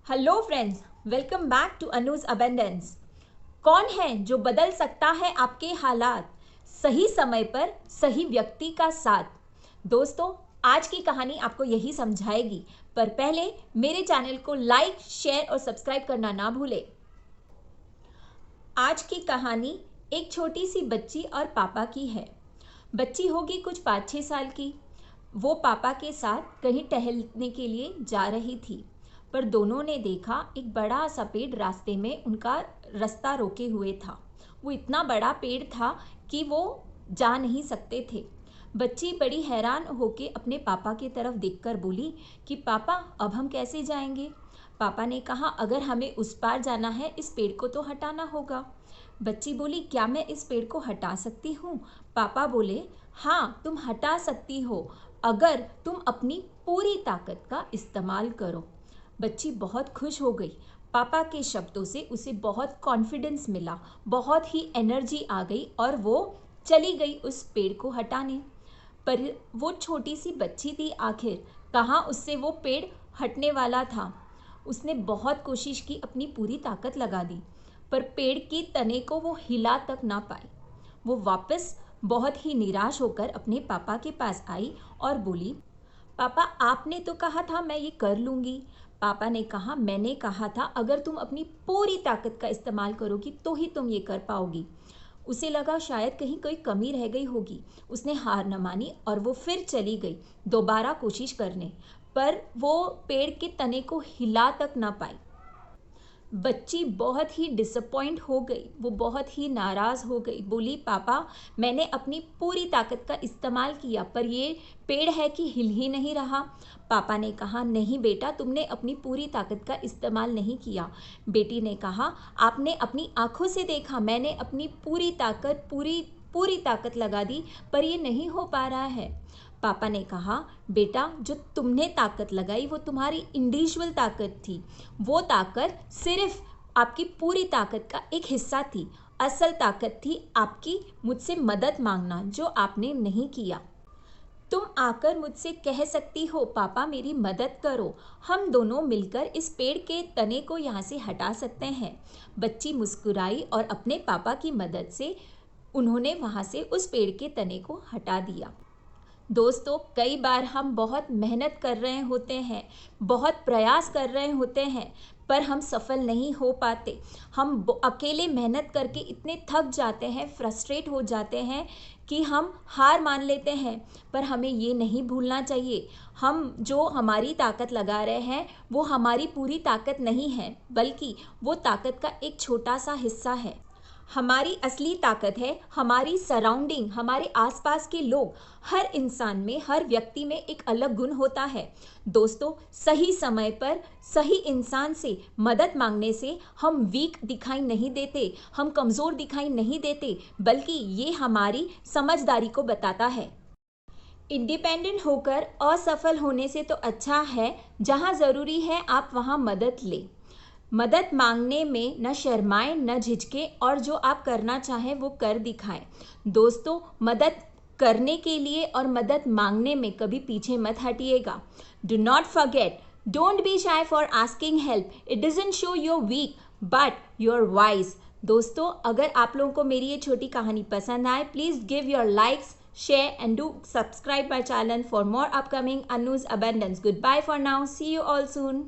Hello friends, welcome back to Anuj abundance. कौन है जो बदल सकता है आपके हालात? सही समय पर सही व्यक्ति का साथ। दोस्तों, आज की कहानी आपको यही समझाएगी, पर पहले मेरे चैनल को लाइक, शेयर और सब्सक्राइब करना ना भूले। आज की कहानी एक छोटी सी बच्ची और पापा की है। बच्ची होगी कुछ 5-6 साल की। वो पापा के साथ कहीं टहलने के लिए जा रही थी, पर दोनों ने देखा एक बड़ा सा पेड़ रास्ते में उनका रास्ता रोके हुए था। वो इतना बड़ा पेड़ था कि वो जा नहीं सकते थे। बच्ची बड़ी हैरान होके अपने पापा की तरफ देखकर बोली कि पापा, अब हम कैसे जाएंगे? पापा ने कहा, अगर हमें उस पार जाना है, इस पेड़ को तो हटाना होगा। बच्ची बोली, क्या मैं इस पेड़ को हटा सकती हूँ? पापा बोले, हाँ, तुम हटा सकती हो, अगर तुम अपनी पूरी ताकत का इस्तेमाल करो। बच्ची बहुत खुश हो गई। पापा के शब्दों से उसे बहुत कॉन्फिडेंस मिला, बहुत ही एनर्जी आ गई और वो चली गई उस पेड़ को हटाने। पर वो छोटी सी बच्ची थी, आखिर कहाँ उससे वो पेड़ हटने वाला था। उसने बहुत कोशिश की, अपनी पूरी ताकत लगा दी, पर पेड़ की तने को वो हिला तक ना पाई। वो वापस बहुत ही निराश होकर अपने पापा के पास आई और बोली, पापा, आपने तो कहा था मैं ये कर लूँगी। पापा ने कहा, मैंने कहा था अगर तुम अपनी पूरी ताकत का इस्तेमाल करोगी तो ही तुम ये कर पाओगी। उसे लगा शायद कहीं कोई कमी रह गई होगी। उसने हार न मानी और वो फिर चली गई दोबारा कोशिश करने, पर वो पेड़ के तने को हिला तक ना पाई। बच्ची बहुत ही डिसअपॉइंट हो गई, वो बहुत ही नाराज़ हो गई। बोली, पापा, मैंने अपनी पूरी ताकत का इस्तेमाल किया, पर ये पेड़ है कि हिल ही नहीं रहा। पापा ने कहा, नहीं बेटा, तुमने अपनी पूरी ताकत का इस्तेमाल नहीं किया। बेटी ने कहा, आपने अपनी आंखों से देखा, मैंने अपनी पूरी ताकत लगा दी, पर ये नहीं हो पा रहा है। पापा ने कहा, बेटा, जो तुमने ताकत लगाई वो तुम्हारी इंडिविजुअल ताकत थी। वो ताकत सिर्फ आपकी पूरी ताकत का एक हिस्सा थी। असल ताकत थी आपकी मुझसे मदद मांगना, जो आपने नहीं किया। तुम आकर मुझसे कह सकती हो, पापा मेरी मदद करो, हम दोनों मिलकर इस पेड़ के तने को यहाँ से हटा सकते हैं। बच्ची मुस्कुराई और अपने पापा की मदद से उन्होंने वहाँ से उस पेड़ के तने को हटा दिया। दोस्तों, कई बार हम बहुत मेहनत कर रहे होते हैं, बहुत प्रयास कर रहे होते हैं, पर हम सफल नहीं हो पाते। हम अकेले मेहनत करके इतने थक जाते हैं, फ्रस्ट्रेट हो जाते हैं कि हम हार मान लेते हैं। पर हमें ये नहीं भूलना चाहिए, हम जो हमारी ताकत लगा रहे हैं वो हमारी पूरी ताकत नहीं है, बल्कि वो ताकत का एक छोटा सा हिस्सा है। हमारी असली ताकत है हमारी सराउंडिंग, हमारे आसपास के लोग। हर इंसान में, हर व्यक्ति में एक अलग गुण होता है। दोस्तों, सही समय पर सही इंसान से मदद मांगने से हम वीक दिखाई नहीं देते, हम कमज़ोर दिखाई नहीं देते, बल्कि ये हमारी समझदारी को बताता है। इंडिपेंडेंट होकर असफल होने से तो अच्छा है, जहाँ ज़रूरी है आप वहाँ मदद लें। मदद मांगने में न शर्माएं, न झिझकें, और जो आप करना चाहें वो कर दिखाएं। दोस्तों, मदद करने के लिए और मदद मांगने में कभी पीछे मत हटिएगा। Do not forget, don't be shy for asking help. It doesn't show your weak but your wise. दोस्तों, अगर आप लोगों को मेरी ये छोटी कहानी पसंद आए, please give your likes, share and do subscribe my channel for more upcoming Anu's Abundance. Goodbye for now. See you all soon.